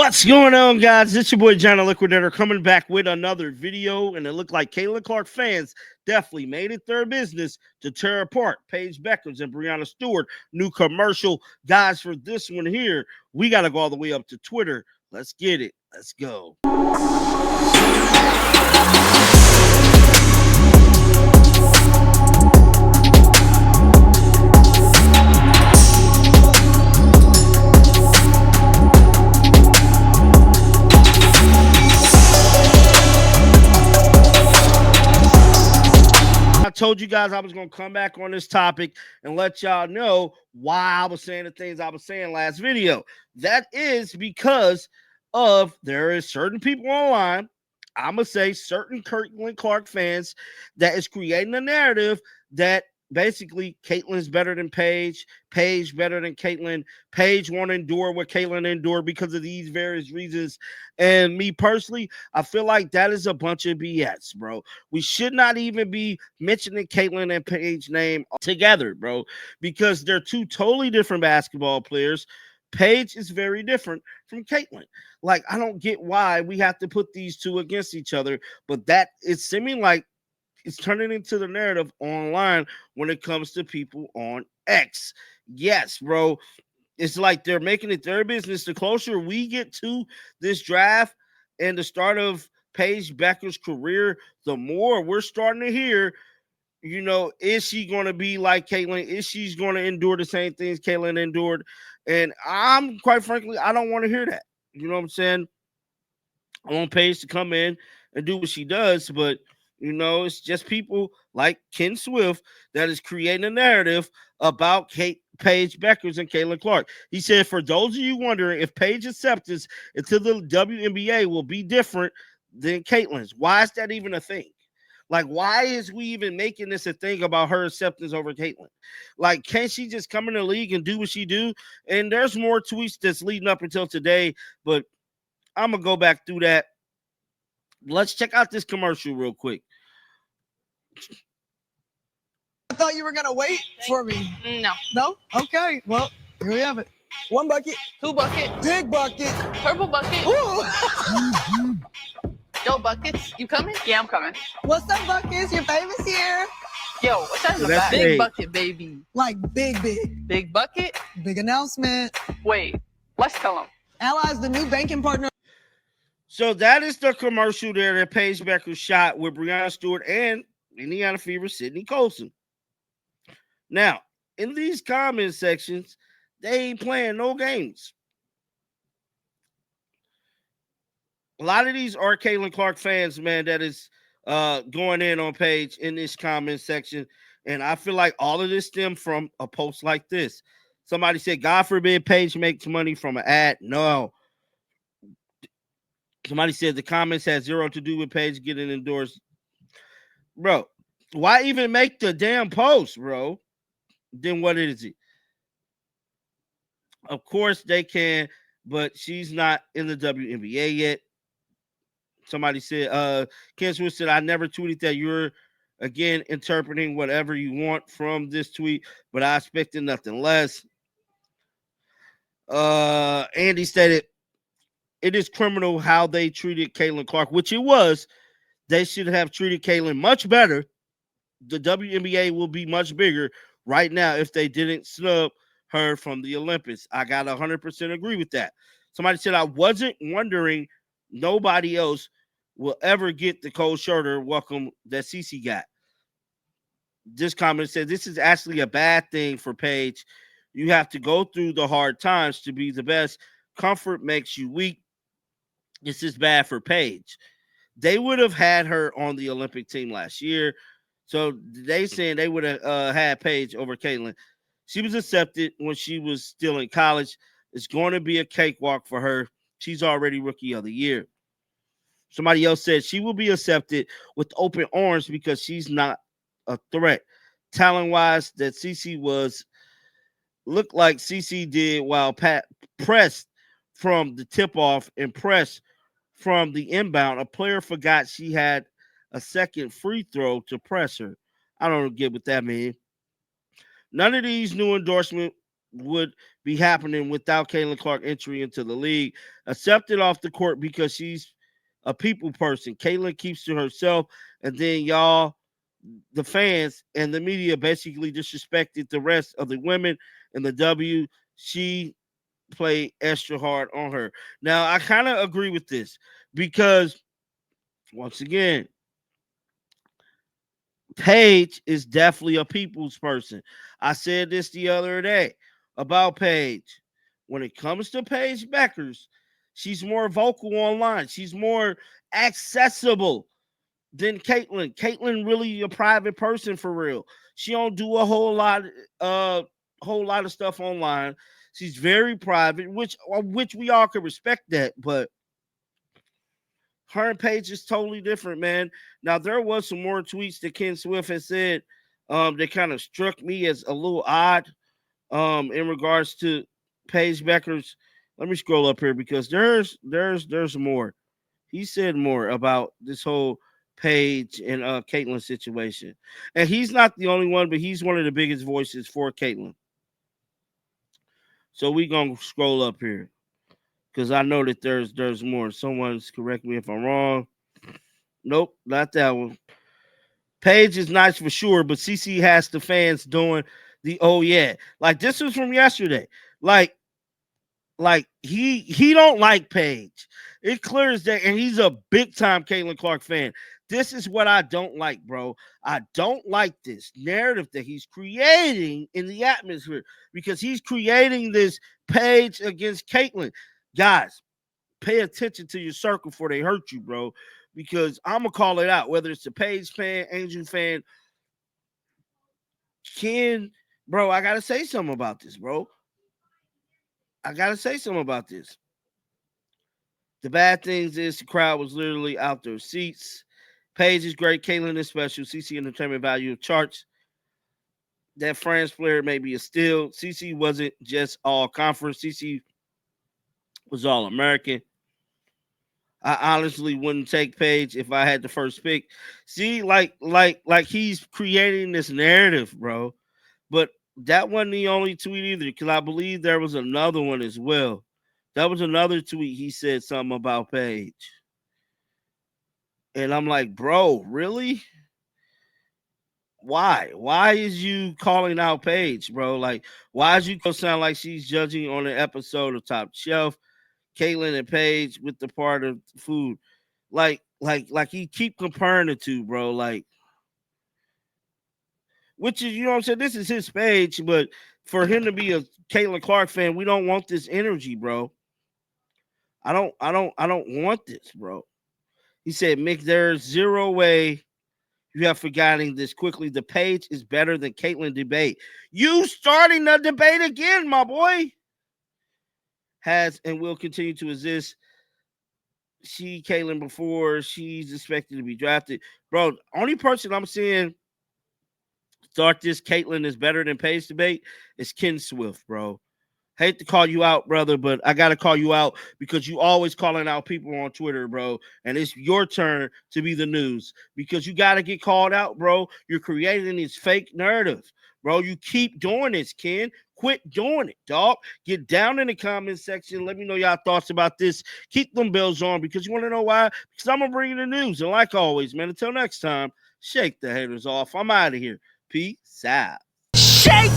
What's going on, guys? It's your boy John the Liquidator coming back with another video, and it looked like Caitlin Clark fans definitely made it their business to tear apart Paige Bueckers and Brenna Stewart. New commercial, guys. For this one here, we got to go all the way up to Twitter. Let's get it. Let's go. I told you guys I was going to come back on this topic and let y'all know why I was saying the things I was saying last video. That is because of there is certain people online, I'm going to say certain Caitlin Clark fans, that is creating a narrative that basically Caitlin's better than Paige, Paige better than Caitlin, Paige won't endure what Caitlin endured because of these various reasons. And me personally, I feel like that is a bunch of BS, bro. We should not even be mentioning Caitlin and Paige name together, bro, because they're two totally different basketball players. Paige is very different from Caitlin. Like, I don't get why we have to put these two against each other, but that is seeming like it's turning into the narrative online when it comes to people on X. Yes, bro. It's like they're making it their business. The closer we get to this draft and the start of Paige Bueckers' career, the more we're starting to hear, is she going to be like Caitlin? Is she going to endure the same things Caitlin endured? And I'm, quite frankly, I don't want to hear that. You know what I'm saying? I want Paige to come in and do what she does, but it's just people like Ken Swift that is creating a narrative about Paige Bueckers and Caitlin Clark. He said, for those of you wondering if Paige acceptance into the WNBA will be different than Caitlin's, why is that even a thing? Like, why is we even making this a thing about her acceptance over Caitlin? Like, can't she just come in the league and do what she do? And there's more tweets that's leading up until today, but I'm going to go back through that. Let's check out this commercial real quick. I thought you were going to wait for me. No. No? Okay. Well, here we have it. 1 bucket. 2 bucket. Big bucket. Purple bucket. Ooh. Yo, buckets. You coming? Yeah, I'm coming. What's up, buckets? Your famous here. Yo, what's that in the That's back? Paige. Big bucket, baby. Like big. Big bucket? Big announcement. Wait, let's tell them. Allies, the new banking partner. So that is the commercial there that Paige Bueckers shot with Brenna Stewart and Indiana Fever Sydney Colson. Now, in these comment sections, they ain't playing no games. A lot of these are Caitlin Clark fans, man, that is going in on Paige in this comment section. And I feel like all of this stemmed from a post like this. Somebody said, God forbid Paige makes money from an ad. No. Somebody said the comments had zero to do with Paige getting endorsed. Bro, why even make the damn post, bro? Then what is it? Of course they can, but she's not in the WNBA yet. Somebody said, Ken Swift said, I never tweeted that. You're, again, interpreting whatever you want from this tweet, but I expected nothing less. Andy stated, it is criminal how they treated Caitlin Clark, which it was. They should have treated Caitlin much better. The WNBA will be much bigger right now if they didn't snub her from the Olympics. I got 100% agree with that. Somebody said, I wasn't wondering nobody else will ever get the cold shoulder welcome that Cece got. This comment said, this is actually a bad thing for Paige. You have to go through the hard times to be the best. Comfort makes you weak. This is bad for Paige. They would have had her on the Olympic team last year. So they saying they would have had Paige over Caitlin. She was accepted when she was still in college. It's going to be a cakewalk for her. She's already Rookie of the Year. Somebody else said she will be accepted with open arms because she's not a threat. Talent-wise, that CC looked like CC did while Pat pressed from the tip-off and pressed from the inbound. A player forgot she had a second free throw to press her. I don't get what that means. None of these new endorsements would be happening without Caitlin Clark entry into the league. Accepted off the court because she's a people person. Caitlin keeps to herself, and then y'all, the fans and the media, basically disrespected the rest of the women in the W. She played extra hard on her. Now, I kind of agree with this because, once again, Paige is definitely a people's person. I said this the other day about Paige. When it comes to Paige Bueckers, she's more vocal online. She's more accessible than Caitlin. Caitlin really a private person for real. She don't do a whole lot of stuff online. She's very private, which we all can respect that, but her and Paige is totally different, man. Now there was some more tweets that Ken Swift has said that kind of struck me as a little odd in regards to Paige Bueckers. Let me scroll up here because there's more. He said more about this whole Paige and Caitlin situation. And he's not the only one, but he's one of the biggest voices for Caitlin. So we gonna scroll up here because I know that there's more. Someone's correct me if I'm wrong. Nope, not that one. Paige is nice for sure, but CC has the fans doing the oh yeah. Like this was from yesterday. Like he don't like Paige. It clears that, and he's a big time Caitlin Clark fan. This is what I don't like, bro. I don't like this narrative that he's creating in the atmosphere because he's creating this Paige against Caitlin. Guys, pay attention to your circle before they hurt you, bro. Because I'm gonna call it out, whether it's a Paige fan, Angel fan, Ken, bro. I gotta say something about this, bro. I gotta say something about this. The bad things is the crowd was literally out their seats. Paige is great. Caitlin is special. CC entertainment value of charts. That France player may be a steal. CC wasn't just all conference. CC was all American. I honestly wouldn't take Paige if I had the first pick. See, like he's creating this narrative, bro. But that wasn't the only tweet either, because I believe there was another one as well. That was another tweet. He said something about Paige. And I'm like, bro, really? Why? Why is you calling out Paige, bro? Like, why is you sound like she's judging on an episode of Top Shelf? Caitlin and Paige with the part of food. Like he keep comparing the two, bro. Like, which is, you know what I'm saying? This is his page, but for him to be a Caitlin Clark fan, we don't want this energy, bro. I don't want this, bro. He said, Mick, there's zero way you have forgotten this quickly. The Paige is better than Caitlin debate. You starting the debate again, my boy. Has and will continue to exist. She, Caitlin, before she's expected to be drafted. Bro, only person I'm seeing start this Caitlin is better than Paige debate is Ken Swift, bro. Hate to call you out, brother, but I got to call you out because you always calling out people on Twitter, bro. And it's your turn to be the news because you got to get called out, bro. You're creating this fake narrative, bro. You keep doing this, Ken. Quit doing it, dog. Get down in the comment section. Let me know y'all thoughts about this. Keep them bells on because you want to know why? Because I'm going to bring you the news. And like always, man, until next time, shake the haters off. I'm out of here. Peace out. Shake